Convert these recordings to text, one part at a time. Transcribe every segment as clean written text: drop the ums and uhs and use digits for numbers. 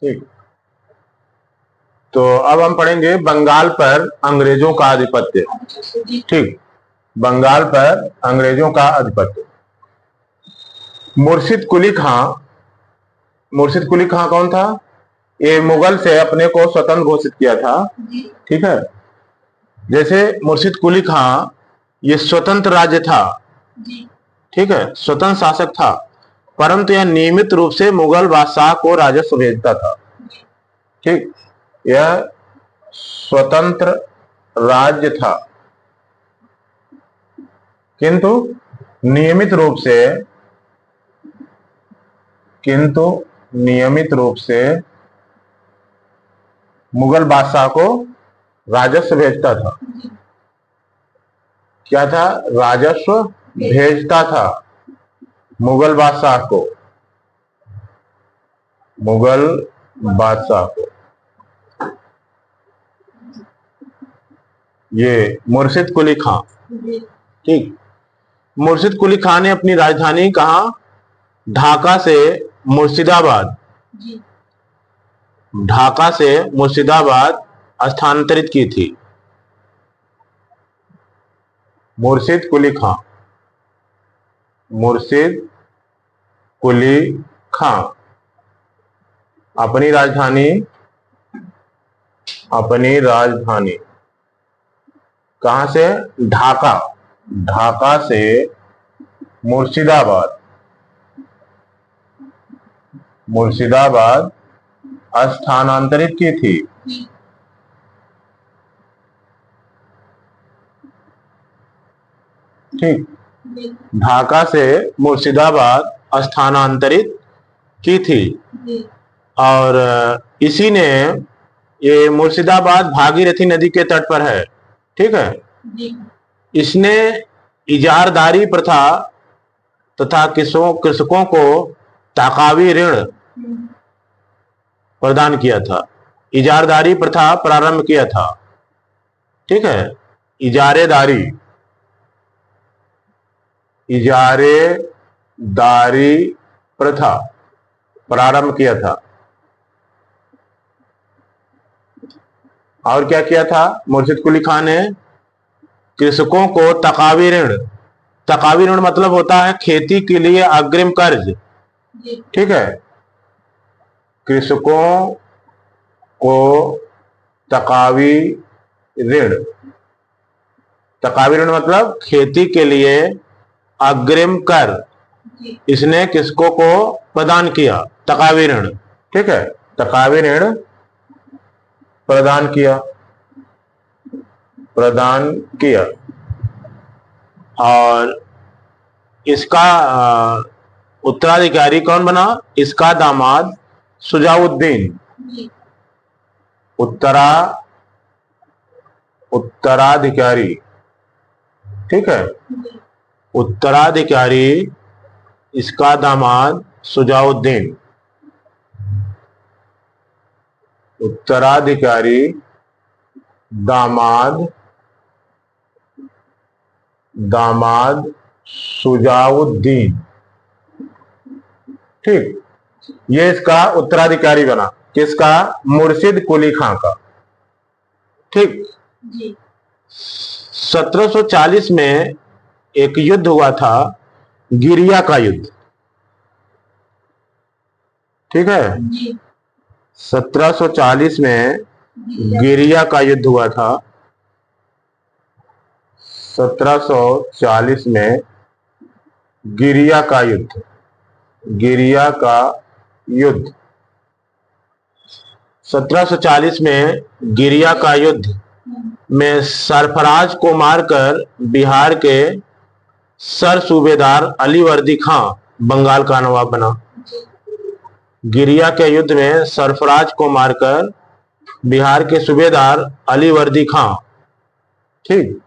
ठीक। तो अब हम पढ़ेंगे बंगाल पर अंग्रेजों का आधिपत्य। ठीक, बंगाल पर अंग्रेजों का आधिपत्य। मुर्शिद कुली खां। मुर्शिद कुली खां कौन था? ये मुगल से अपने को स्वतंत्र घोषित किया था। ठीक है, जैसे मुर्शिद कुली खां ये स्वतंत्र राज्य था। ठीक है, स्वतंत्र शासक था, परंतु यह नियमित रूप से मुगल बादशाह को राजस्व भेजता था। ठीक, यह स्वतंत्र राज्य था, किंतु नियमित रूप से मुगल बादशाह को राजस्व भेजता था। क्या था? राजस्व भेजता था मुगल बादशाह को। मुगल बादशाह को ये मुर्शिद कुली खां। ठीक, मुर्शिद कुली खां ने अपनी राजधानी कहां? ढाका से मुर्शिदाबाद, ढाका से मुर्शिदाबाद स्थानांतरित की थी। मुर्शिद कुली खां, मुर्शिद कुली खां अपनी राजधानी कहां से? ढाका, ढाका से मुर्शिदाबाद स्थानांतरित की थी। ठीक, ढाका से मुर्शिदाबाद स्थानांतरित की थी। और इसी ने, ये मुर्शिदाबाद भागीरथी नदी के तट पर है। ठीक है, इसने इजारदारी प्रथा तथा कृषकों को ताकावी ऋण प्रदान किया था। इजारदारी प्रथा प्रारंभ किया था। ठीक है, इजारेदारी प्रथा प्रारंभ किया था। और क्या किया था मुर्शिद कुली खां ने? कृषकों को तकावी ऋण मतलब होता है खेती के लिए अग्रिम कर्ज। ठीक है, कृषकों को तकावी ऋण मतलब खेती के लिए अग्रिम कर इसने किसको को प्रदान किया? तकावी ऋण। ठीक है, तकावी ऋण प्रदान किया। और इसका उत्तराधिकारी कौन बना? इसका दामाद सुजाउद्दीन। उत्तराधिकारी। ठीक है, उत्तराधिकारी इसका दामाद सुजाउद्दीन। उत्तराधिकारी दामाद सुजाउद्दीन। ठीक, ये इसका उत्तराधिकारी बना। किसका? मुर्शिद कुली खां का। ठीक, 1740 में एक युद्ध हुआ था, गिरिया का युद्ध। ठीक है, 1740 में गिरिया का युद्ध हुआ था। 1740 में गिरिया का युद्ध 1740 में गिरिया का युद्ध में सरफराज को मारकर बिहार के सर सूबेदार अलीवर्दी खां बंगाल का नवाब बना। गिरिया के युद्ध में सरफराज को मारकर बिहार के सूबेदार अलीवर्दी खां। ठीक,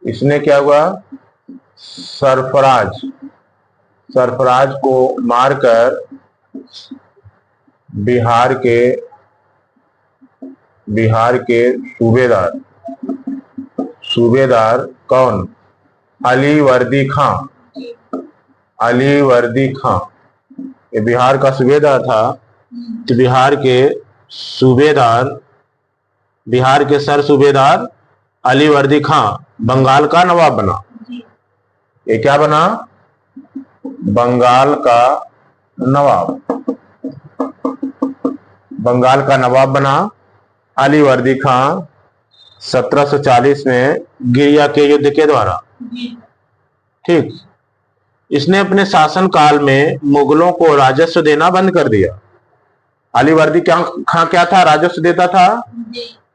इसने क्या हुआ? सरफराज को मारकर बिहार के सूबेदार कौन? अलीवर्दी खां ये बिहार का सूबेदार था, तो बिहार के सर सूबेदार अली वर्दी खां बंगाल का नवाब बना। ये क्या बना? बंगाल का नवाब, बंगाल का नवाब बना। अली वर्दी खां 1740 में गिरिया के युद्ध के द्वारा। ठीक, इसने अपने शासन काल में मुगलों को राजस्व देना बंद कर दिया। अली वर्दी खां क्या था? राजस्व देता था,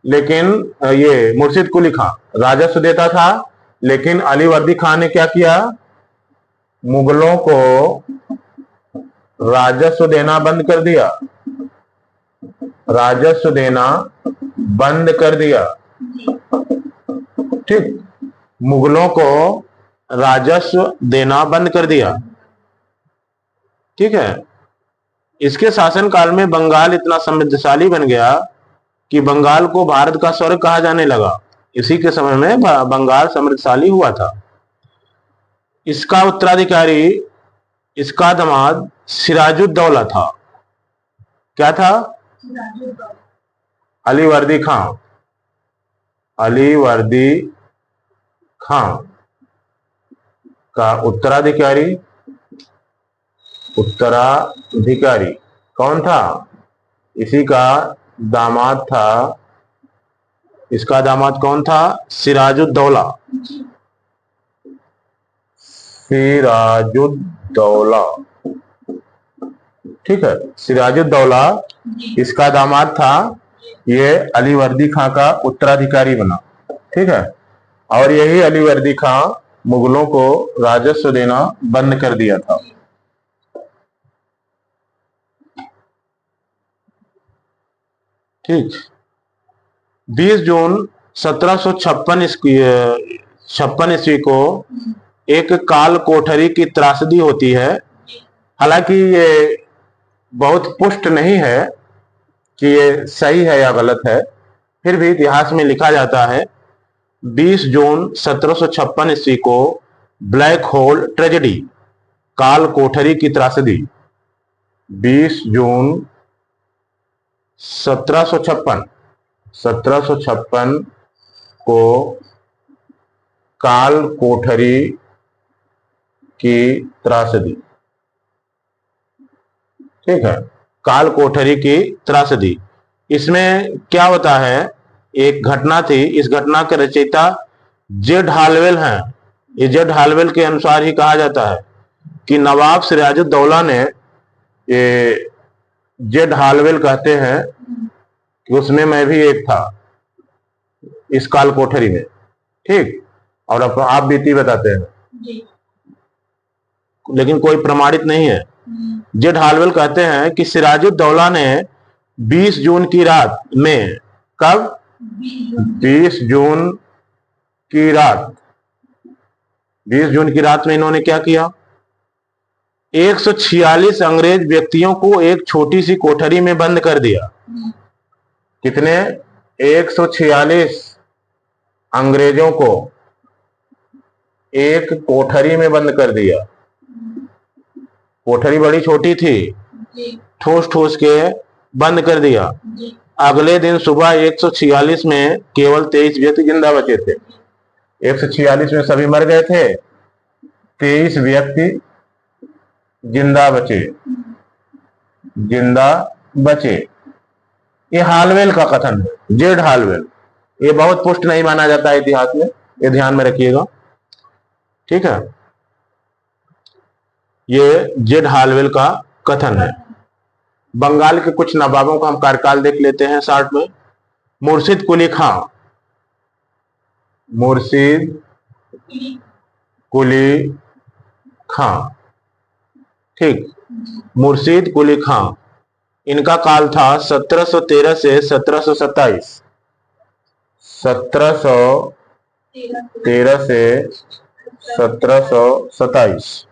लेकिन ये मुर्शिद कुली खां राजस्व देता था, लेकिन अली वर्दी खां ने क्या किया? मुगलों को राजस्व देना बंद कर दिया, राजस्व देना बंद कर दिया। ठीक, मुगलों को राजस्व देना बंद कर दिया। ठीक है, इसके शासनकाल में बंगाल इतना समृद्धशाली बन गया कि बंगाल को भारत का स्वर्ग कहा जाने लगा। इसी के समय में बंगाल समृद्धशाली हुआ था। इसका उत्तराधिकारी, इसका दामाद सिराजुद्दौला था। क्या था? अली वर्दी खां। अली वर्दी खां का उत्तराधिकारी कौन था? इसी का दामाद था। इसका दामाद कौन था? सिराजुद्दौला। सिराजुद्दौला, ठीक है, सिराजुद्दौला इसका दामाद था। ये अली वर्दी खां का उत्तराधिकारी बना। ठीक है, और यही अली वर्दी खां मुगलों को राजस्व देना बंद कर दिया था। ठीक, 20 जून 1756 ईस्वी को एक काल कोठरी की त्रासदी होती है। हालांकि ये बहुत पुष्ट नहीं है कि ये सही है या गलत है, फिर भी इतिहास में लिखा जाता है 20 जून 1756 ईस्वी को ब्लैक होल ट्रेजेडी, काल कोठरी की त्रासदी। 20 जून 1756 को काल कोठरी की त्रासदी। ठीक है, काल कोठरी की त्रासदी। इसमें क्या होता है? एक घटना थी, इस घटना के रचयिता जेड हालवेल हैं। ये जेड हालवेल के अनुसार ही कहा जाता है कि नवाब सिराजुद्दौला ने, ये जेड हालवेल कहते हैं कि उसमें मैं भी एक था इस काल कोठरी में। ठीक, और आप बीती बताते हैं, लेकिन कोई प्रमाणित नहीं है। जेड हालवेल कहते हैं कि सिराजुद्दौला ने 20 जून की रात में, कब? 20 जून की रात, 20 जून की रात में इन्होंने क्या किया? 146 अंग्रेज व्यक्तियों को एक छोटी सी कोठरी में बंद कर दिया। कितने? 146 अंग्रेजों को एक कोठरी में बंद कर दिया। कोठरी बड़ी छोटी थी, ठोस ठोस के बंद कर दिया। अगले दिन सुबह 146 में केवल 23 व्यक्ति जिंदा बचे थे। 146 में सभी मर गए थे, 23 व्यक्ति जिंदा बचे। ये हालवेल का कथन है, जेड हालवेल। ये बहुत पुष्ट नहीं माना जाता है इतिहास में, ये ध्यान में रखिएगा। ठीक है, ये जेड हालवेल का कथन है। बंगाल के कुछ नवाबों का हम कार्यकाल देख लेते हैं शॉर्ट में। मुर्शिद कुली खां, मुर्शिद कुली खां, ठीक, मुर्शिद कुली खां, इनका काल था 1713 से 1727। 1713 से 1727।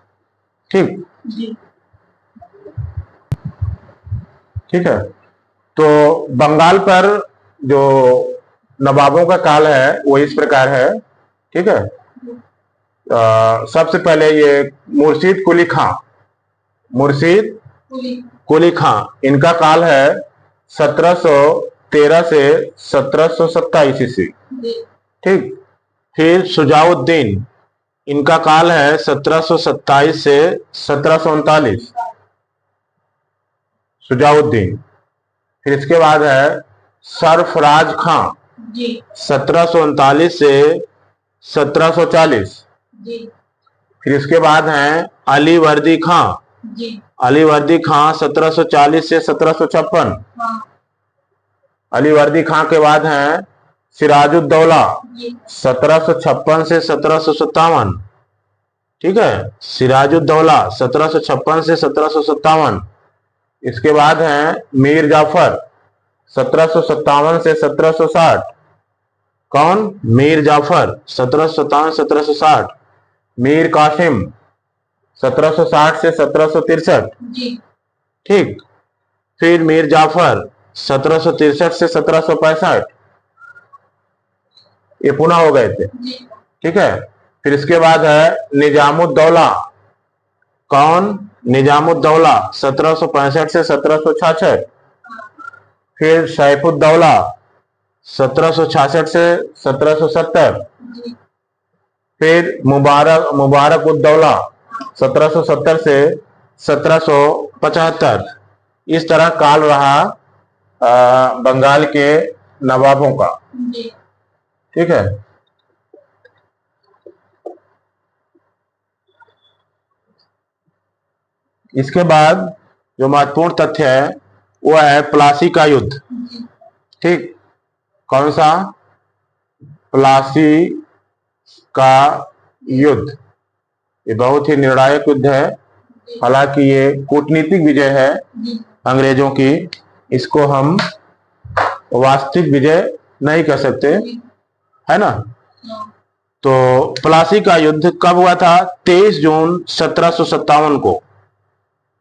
ठीक, ठीक है। तो बंगाल पर जो नवाबों का काल है वो इस प्रकार है। ठीक है, सबसे पहले ये मुर्शिद कुली खां, मुर्शिद कुली खां, इनका काल है 1713 से 1727 ईस्वी। ठीक। फिर सुजाउद्दीन, इनका काल है 1727 से 1739। सुजाउद्दीन। फिर इसके बाद है सरफराज खां, 1739 से 1740। फिर इसके बाद हैं अलीवर्दी खां, अलीवर्दी खां 1740 से 1756। अलीवर्दी खां के बाद हैं सिराजुद्दौला, 1756 से 1757। ठीक है, सिराजुद्दौला 1756 से 1757। इसके बाद हैं मीर जाफर, 1757 से 1760। कौन? मीर जाफर, 1757 1760। मीर कासिम, 1760 से 1763। ठीक। फिर मीर जाफर 1763 से 1765, ये पुनः हो गए थे। ठीक है। फिर इसके बाद है निजामुद्दौला। कौन? निजामुद्दौला, 1765 से 1766। फिर सैफुद्दौला, 1766 से 1770। फिर मुबारकुद्दौला, 1770 से 1775। इस तरह काल रहा बंगाल के नवाबों का। ठीक है। इसके बाद जो महत्वपूर्ण तथ्य है वो है प्लासी का युद्ध। ठीक। कौन सा? प्लासी का युद्ध। ये बहुत ही निर्णायक युद्ध है। हालांकि ये कूटनीतिक विजय है अंग्रेजों की, इसको हम वास्तविक विजय नहीं कह सकते, है ना। तो प्लासी का युद्ध कब हुआ था? 23 जून 1757 को।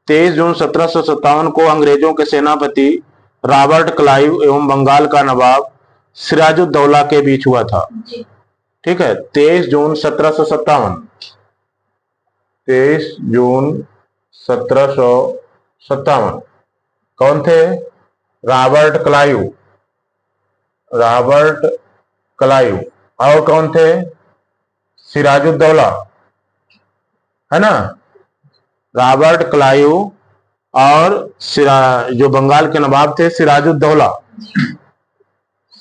23 जून 1757 को अंग्रेजों के सेनापति रॉबर्ट क्लाइव एवं बंगाल का नवाब सिराजुद्दौला के बीच हुआ था। ठीक है, 23 जून 1757। 23 जून 1757। कौन थे? Robert Clive, Robert Clive. और कौन थे? सिराजुद्दौला, है ना। रॉबर्ट क्लाइव और जो बंगाल के नवाब थे सिराजुद्दौला,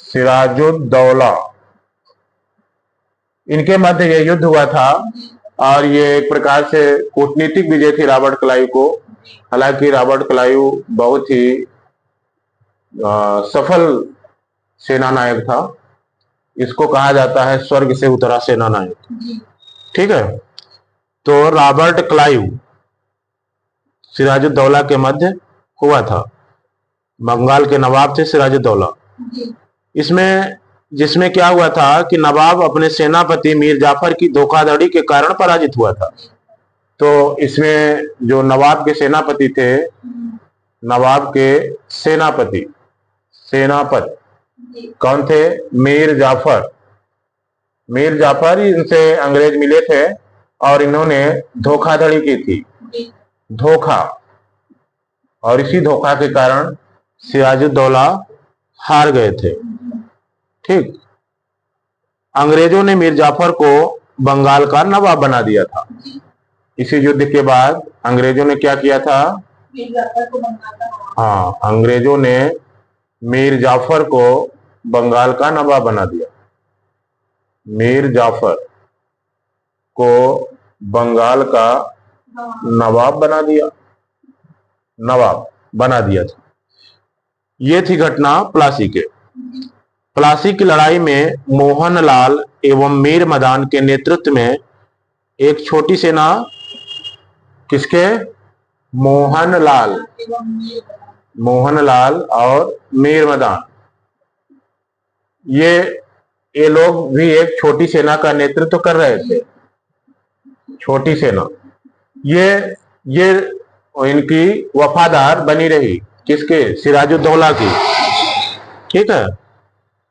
सिराजुद्दौला, इनके मध्य ये युद्ध हुआ था। और ये एक प्रकार से कूटनीतिक विजय थी रॉबर्ट क्लाइव को। हालांकि रॉबर्ट क्लाइव बहुत ही सफल सेना नायक था। इसको कहा जाता है स्वर्ग से उतरा सेना नायक। ठीक है। तो रॉबर्ट क्लाइव सिराजुद्दौला के मध्य हुआ था। बंगाल के नवाब थे सिराजुद्दौला। इसमें जिसमें क्या हुआ था कि नवाब अपने सेनापति मीर जाफर की धोखाधड़ी के कारण पराजित हुआ था। तो इसमें जो नवाब के सेनापति थे, नवाब के सेनापति कौन थे? मीर जाफर। मीर जाफर इनसे अंग्रेज मिले थे और इन्होंने धोखाधड़ी की थी, धोखा। और इसी धोखा के कारण सिराजुद्दौला हार गए थे। ठीक। अंग्रेजों ने मीर जाफर को बंगाल का नवाब बना दिया था। इसी युद्ध के बाद अंग्रेजों ने क्या किया था? हाँ, अंग्रेजों ने मीर जाफर को बंगाल का नवाब बना दिया। मीर जाफर को बंगाल का नवाब बना दिया था। ये थी घटना प्लासी के। प्लासी की लड़ाई में मोहनलाल एवं मीर मदान के नेतृत्व में एक छोटी सेना, किसके? मोहनलाल और मीर मदान, ये लोग भी एक छोटी सेना का नेतृत्व कर रहे थे। छोटी सेना ये इनकी वफादार बनी रही। किसके? सिराजुद्दौला की। ठीक है,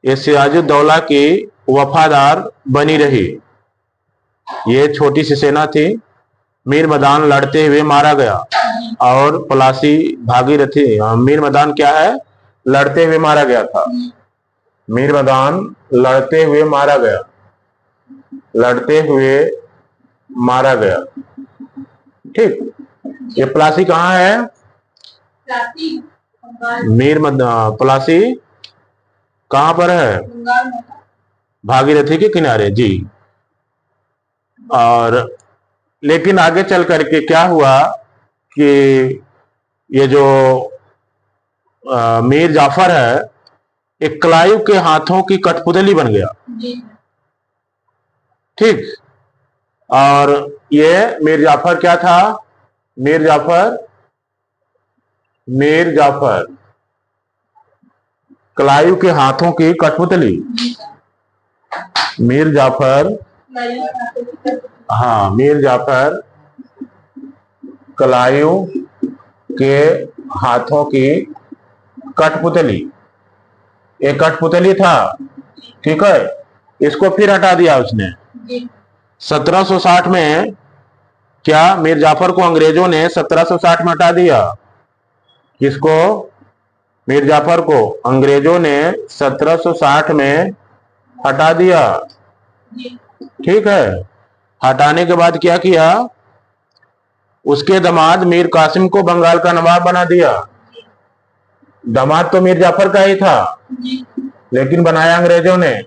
ये सिराजुद्दौला की वफादार बनी रही। ये छोटी सी सेना थी, मीर मदान लड़ते हुए मारा गया और पलासी भागीरथी। मीर मदान क्या है? लड़ते हुए मारा गया था। मीर मदान लड़ते हुए मारा गया, लड़ते हुए मारा गया। ठीक, ये पलासी कहाँ है? पलासी कहाँ पर है? भागीरथी के किनारे जी। और लेकिन आगे चल करके क्या हुआ कि ये जो मीर जाफर है, एक क्लाइव के हाथों की कठपुतली बन गया। ठीक, और ये मीर जाफर क्या था? मीर जाफर क्लाइव के हाथों की कठपुतली। मीर जाफर, हाँ, मीर जाफर क्लाइव के हाथों की कठपुतली। एक कठपुतली था, ठीक है, इसको फिर हटा दिया उसने। 1760 में क्या मीर जाफर को अंग्रेजों ने 1760 में हटा दिया? किसको? मीर जाफर को अंग्रेजों ने 1760 में हटा दिया। ठीक है, हटाने के बाद क्या किया? उसके दामाद मीर कासिम को बंगाल का नवाब बना दिया। दामाद तो मीर जाफर का ही था, लेकिन बनाया अंग्रेजों ने।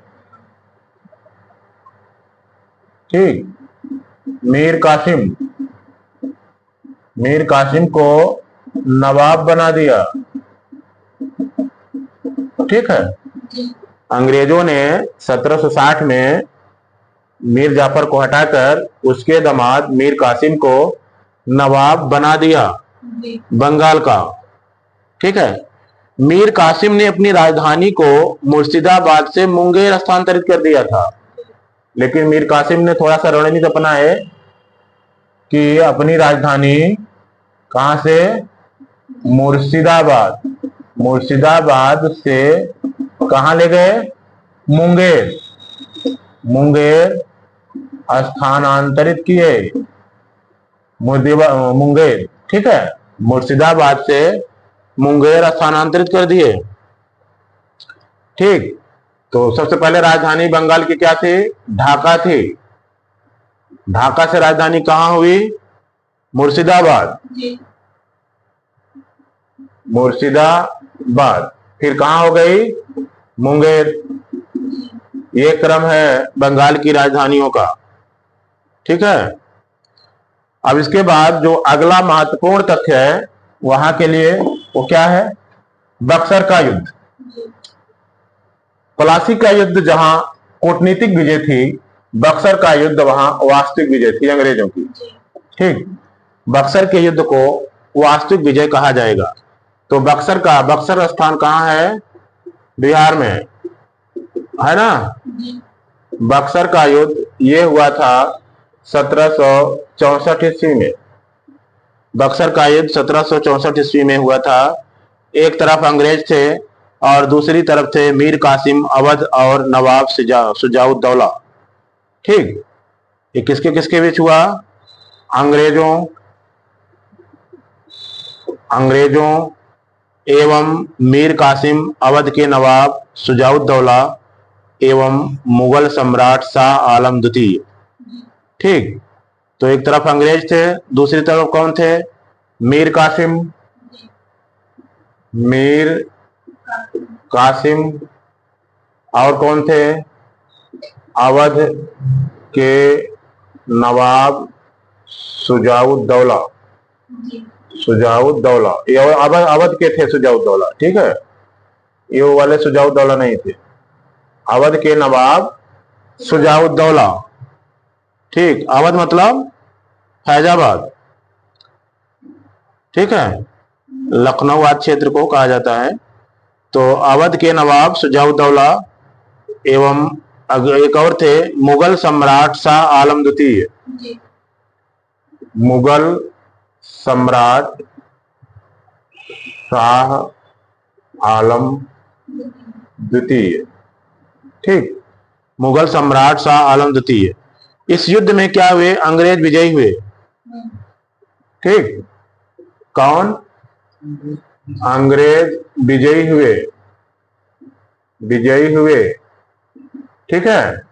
ठीक, मीर कासिम को नवाब बना दिया। ठीक है, अंग्रेजों ने 1760 में मीर जाफर को हटाकर उसके दामाद मीर कासिम को नवाब बना दिया बंगाल का। ठीक है, मीर कासिम ने अपनी राजधानी को मुर्शिदाबाद से मुंगेर स्थानांतरित कर दिया था। लेकिन मीर कासिम ने थोड़ा सा रणनीति अपनाए कि अपनी राजधानी कहां से? मुर्शिदाबाद से कहां ले गए? मुंगेर स्थानांतरित किए। मुंगेर, ठीक है, मुर्शिदाबाद से मुंगेर स्थानांतरित कर दिए। ठीक, तो सबसे पहले राजधानी बंगाल की क्या थी? ढाका थी। ढाका से राजधानी कहां हुई? मुर्शिदाबाद। फिर कहां हो गई? मुंगेर। ये क्रम है बंगाल की राजधानियों का। ठीक है, अब इसके बाद जो अगला महत्वपूर्ण तथ्य है वहां के लिए, वो क्या है? बक्सर का युद्ध। पलासी का युद्ध जहां कूटनीतिक विजय थी, बक्सर का युद्ध वहां वास्तविक विजय थी अंग्रेजों की। ठीक, बक्सर के युद्ध को वास्तविक विजय कहा जाएगा। तो बक्सर स्थान कहां है? बिहार में है ना। बक्सर का युद्ध ये हुआ था 1764 ईस्वी में। बक्सर का युद्ध 1764 ईस्वी में हुआ था। एक तरफ अंग्रेज थे और दूसरी तरफ थे मीर कासिम, अवध और नवाब सुजाउद्दौला। ठीक, ये किसके किसके बीच हुआ? अंग्रेजों एवं मीर कासिम, अवध के नवाब सुजाउद्दौला एवं मुगल सम्राट शाह आलम द्वितीय। ठीक, तो एक तरफ अंग्रेज थे, दूसरी तरफ कौन थे? मीर कासिम और कौन थे? अवध के नवाब सुजाउद्दौला। ये अवध के थे सुजाउद्दौला। ठीक है, ये वो वाले सुजाउद्दौला नहीं थे, अवध के नवाब सुजाउद्दौला। ठीक, अवध मतलब फैजाबाद। ठीक है, लखनऊ आदि क्षेत्र को कहा जाता है। तो अवध के नवाब सुजाउद्दौला एवं एक और थे मुगल सम्राट शाह आलम द्वितीय। मुगल सम्राट शाह आलम द्वितीय। ठीक, मुगल सम्राट शाह आलम द्वितीय। इस युद्ध में क्या हुए? अंग्रेज विजयी हुए। ठीक। कौन? अंग्रेज विजयी हुए, विजयी हुए, ठीक है,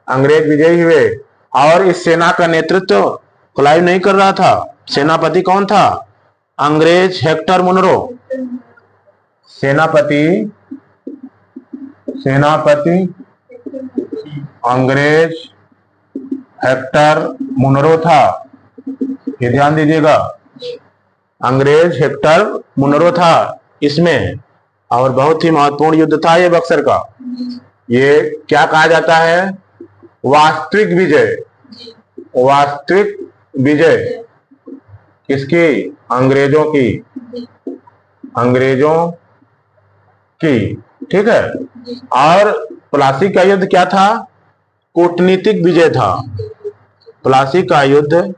अंग्रेज विजयी हुए। और इस सेना का नेतृत्व क्लाइव नहीं कर रहा था। सेनापति कौन था? अंग्रेज हेक्टर मुनरो। सेनापति, सेनापति अंग्रेज हेक्टर मुनरो था। ये ध्यान दीजिएगा, अंग्रेज हेक्टर मुनरो था इसमें। और बहुत ही महत्वपूर्ण युद्ध था ये बक्सर का। ये क्या कहा जाता है? वास्तविक विजय। वास्तविक विजय किसकी? अंग्रेजों की, अंग्रेजों की, ठीक है। और प्लासी का युद्ध क्या था? कूटनीतिक विजय था। प्लासी का युद्ध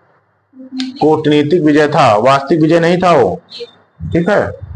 कूटनीतिक विजय था, वास्तविक विजय नहीं था वो, ठीक है।